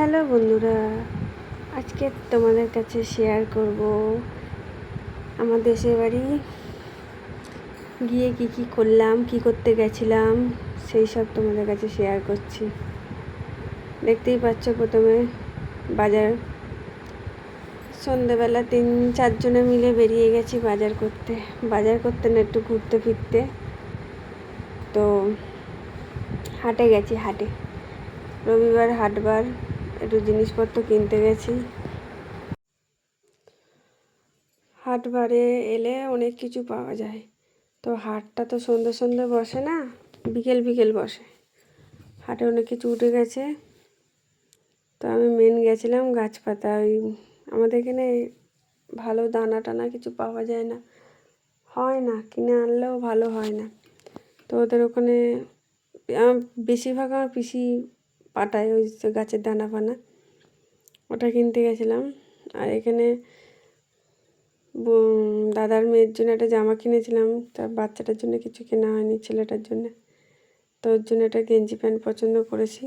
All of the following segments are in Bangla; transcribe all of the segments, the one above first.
হ্যালো বন্ধুরা, আজকে তোমাদের কাছে শেয়ার করব আমার দেশের বাড়ি গিয়ে কি করলাম, কি করতে গেছিলাম, সেই সব তোমাদের কাছে শেয়ার করছি। দেখতেই পাচ্ছ, প্রথমে বাজার, সন্ধেবেলা 3-4 জনে মিলে বেরিয়ে গেছি বাজার করতে না একটু ঘুরতে ফিরতে। তো হাটে গেছি, রবিবার হাটবার, একটু জিনিসপত্র কিনতে গেছি। হাটবারে এলে অনেক কিছু পাওয়া যায়। তো হাটটা তো সন্ধ্যে বসে না, বিকেল বসে। হাটে অনেক কিছু উঠে গেছে। তো আমি মেন গেছিলাম গাছপাতা, আমাদের এখানে ভালো দানা টানা কিছু পাওয়া যায় না, হয় না, কিনে আনলেও ভালো হয় না। তো ওদের ওখানে বেশিরভাগ আমার পিসি পাঠায় ওই গাছের দানা ফানা, ওটা কিনতে গেছিলাম। আর এখানে দাদার মেয়ের জন্য একটা জামা কিনেছিলাম, তার বাচ্চাটার জন্য কিছু কেনা হয়নি, ছেলেটার জন্য। তো ওর জন্য একটা গেঞ্জি প্যান্ট পছন্দ করেছি।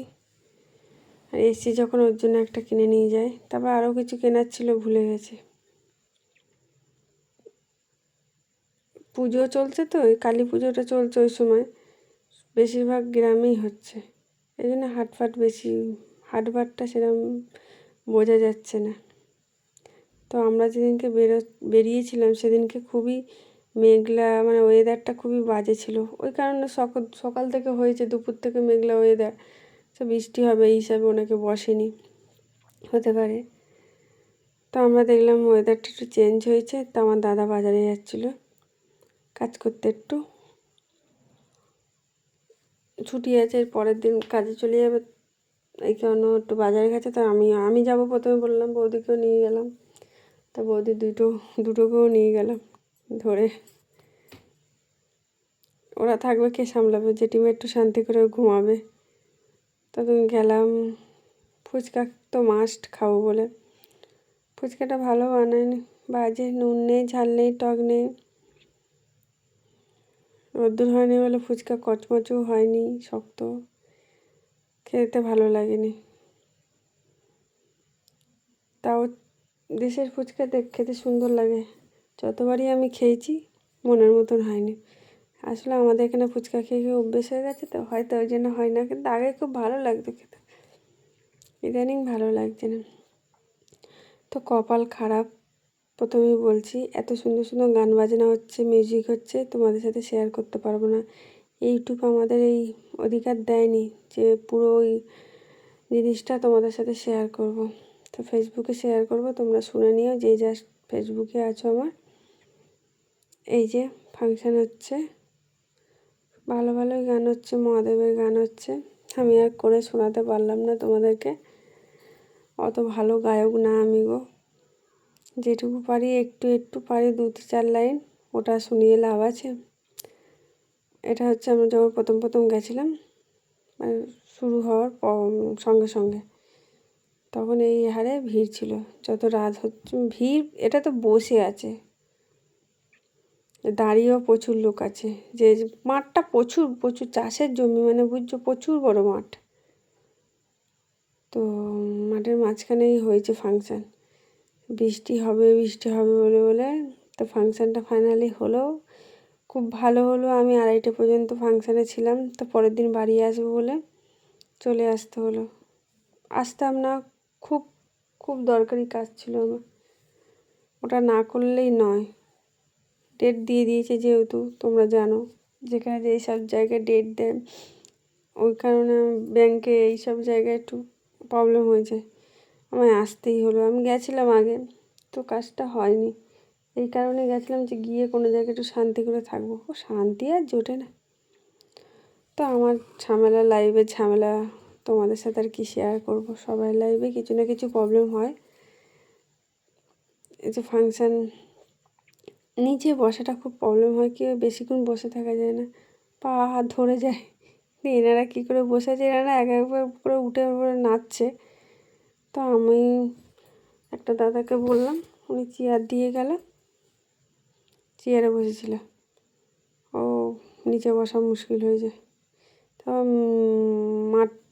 আর এসছি যখন ওর জন্য একটা কিনে নিয়ে যায়। তারপর আরও কিছু কেনার ছিল, ভুলে গেছি। পুজো চলছে তো, ওই কালী পুজোটা চলছে, ওই সময় বেশিরভাগ গ্রামেই হচ্ছে, এই জন্য হাটবারটা সেরকম বোঝা যাচ্ছে না। তো আমরা যেদিনকে বেরিয়েছিলাম সেদিনকে খুবই মেঘলা, মানে ওয়েদারটা খুবই বাজে ছিল। ওই কারণে সকাল থেকে হয়েছে, দুপুর থেকে মেঘলা ওয়েদার, তো বৃষ্টি হবে এই হিসাবে ওনাকে বসেনি, হতে পারে। তো আমরা দেখলাম ওয়েদারটা একটু চেঞ্জ হয়েছে, তো আমার দাদা বাজারে যাচ্ছিলো কাজ করতে, একটু ছুটি আছে, পরের দিন কাজে চলে যাবে, এই কারণে একটু বাজারে গেছে। তো আমি যাবো প্রথমে বললাম, বৌদিকেও নিয়ে গেলাম। তা বৌদি দুটোকেও নিয়ে গেলাম ধরে। ওরা থাকবে, কে সামলাবে, জেঠিমা একটু শান্তি করে ঘুমাবে। তখন গেলাম, ফুচকা তো মাস্ট খাবো বলে। ফুচকাটা ভালো বানায়নি, বাজে, নুন নেই, ঝাল নেই, টক নেই। রোদ্দুর হয়নি বলে ফুচকা কচমচও হয়নি, শক্ত, খেতে ভালো লাগেনি। তাও দেশের ফুচকা খেতে সুন্দর লাগে, যতবারই আমি খেয়েছি মনের মতন হয়নি। আসলে আমাদের এখানে ফুচকা খেয়ে অভ্যেস হয়ে গেছে, তো হয়তো ওই জন্য হয় না, কিন্তু আগে খুব ভালো লাগতো খেতে, ইদানিং ভালো লাগছে না। তো কপাল খারাপ, প্রথমেই বলছি, এত সুন্দর সুন্দর গান বাজনা হচ্ছে, মিউজিক হচ্ছে, তোমাদের সাথে শেয়ার করতে পারবো না। ইউটিউব আমাদের এই অধিকার দেয়নি যে পুরো ওই জিনিসটা তোমাদের সাথে শেয়ার করব। তো ফেসবুকে শেয়ার করব, তোমরা শুনে নিও, যে যা ফেসবুকে আছো আমার। এই যে ফাংশান হচ্ছে, ভালো ভালোই গান হচ্ছে, মহাদেবের গান হচ্ছে। আমি আর করে শোনাতে পারলাম না তোমাদেরকে, অত ভালো গায়ক না আমি গো। যেটুকু পারি একটু পারি, 2-4 লাইন, ওটা শুনিয়ে লাভ আছে। এটা হচ্ছে আমরা যখন প্রথম গেছিলাম, মানে শুরু হওয়ার সঙ্গে তখন এই হারে ভিড় ছিল। যত রাত হচ্ছে ভিড়, এটা তো বসে আছে, দাঁড়িয়েও প্রচুর লোক আছে। যে মাঠটা প্রচুর চাষের জমি, মানে বুঝছো, প্রচুর বড় মাঠ। তো মাঠের মাঝখানেই হয়েছে ফাংশান। বৃষ্টি হবে বলে তো ফাংশানটা ফাইনালি হলো, খুব ভালো হলো। আমি 2:30 পর্যন্ত ফাংশানে ছিলাম। তো পরের দিন বাড়ি আসবো বলে চলে আসতে হলো, আসতাম না, খুব খুব দরকারি কাজ ছিল আমার, ওটা না করলেই নয়। ডেট দিয়ে দিয়েছে যেহেতু, তোমরা জানো, যেখানে যে সব জায়গায় ডেট দেয়, ওই কারণে ব্যাংকে এইসব জায়গায় একটু প্রবলেম হয়েছে, আমায় আসতেই হলো। আমি গেছিলাম আগে, তো কাজটা হয়নি, এই কারণে গেছিলাম যে গিয়ে কোনো জায়গায় একটু শান্তি করে থাকবো। ও শান্তি আর জোটে না। তো আমার লাইভের ঝামেলা তোমাদের সাথে আর কি শেয়ার করব, সবাই লাইভে কিছু না কিছু প্রবলেম হয়। এই যে ফাংশান, নিচে বসাটা খুব প্রবলেম হয়, কি বেশিক্ষণ বসে থাকা যায় না, পা হাত ধরে যায়। এনারা কী করে বসেছে, এনারা একবার করে উঠে পড়ে নাচছে। তো আমি একটা দাদাকে বললাম, উনি চেয়ার দিয়ে গেল, চেয়ারে বসেছিল। ও নিচে বসা মুশকিল হয়ে যায়। তো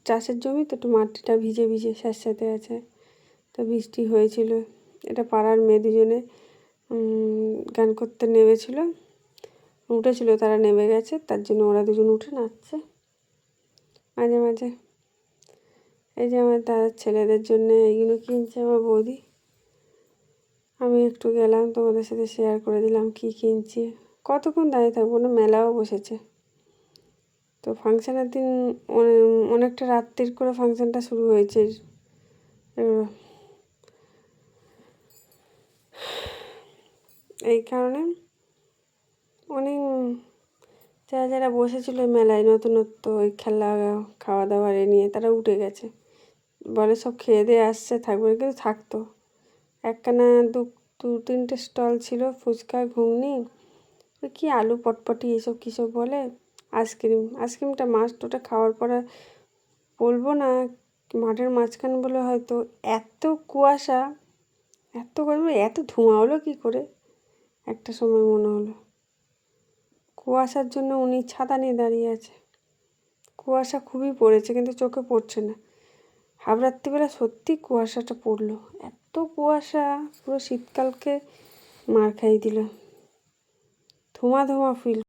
চাষের জমি তো একটু মাটিটা ভিজে ভিজে স্যাঁতস্যাঁতে আছে। তো বৃষ্টি হয়েছিল। এটা পাড়ার মেয়ে দুজনে গান করতে নেমেছিল, উঠেছিল, তারা নেমে গেছে, তার জন্য ওরা দুজন উঠে নাচছে মাঝে মাঝে। এই যে আমার দাদার ছেলেদের জন্য এইগুলো কিনছে আমার বৌদি। আমি একটু গেলাম, তোমাদের সাথে শেয়ার করে দিলাম কি কিনছি। কতক্ষণ দাঁড়িয়ে থাকবো না, মেলাও বসেছে। তো ফাংশানের দিন অনেকটা রাত্রির করে ফাংশানটা শুরু হয়েছে। এই কারণে অনেক যারা যারা বসেছিল মেলায় নতুনত্ব ওই খেলা খাওয়া দাওয়ার এ নিয়ে, তারা উঠে গেছে। বলে সব খেয়ে দিয়ে আসছে, থাকবে, কিন্তু থাকতো। একখানা দু তিনটে স্টল ছিল, ফুচকা, ঘুগনি, ওই কী আলু পটপটি এসব কী সব বলে, আইসক্রিমটা মাস্ট, ওটা খাওয়ার পরে বলবো না, মাঠের মাঝখান বলে হয়তো এত কুয়াশা, এত গরম, এত ধোঁয়া হলো কী করে একটা সময় মনে হলো। কুয়াশার জন্য উনি ছাতা নিয়ে দাঁড়িয়ে আছে। কুয়াশা খুবই পড়েছে কিন্তু চোখে পড়ছে না। রাত্রিবেলা সত্যি কুয়াশাটা পড়লো, এত কুয়াশা পুরো শীতকালকে মার খাইয়ে দিল। ধোঁয়া ধোঁয়া ফিল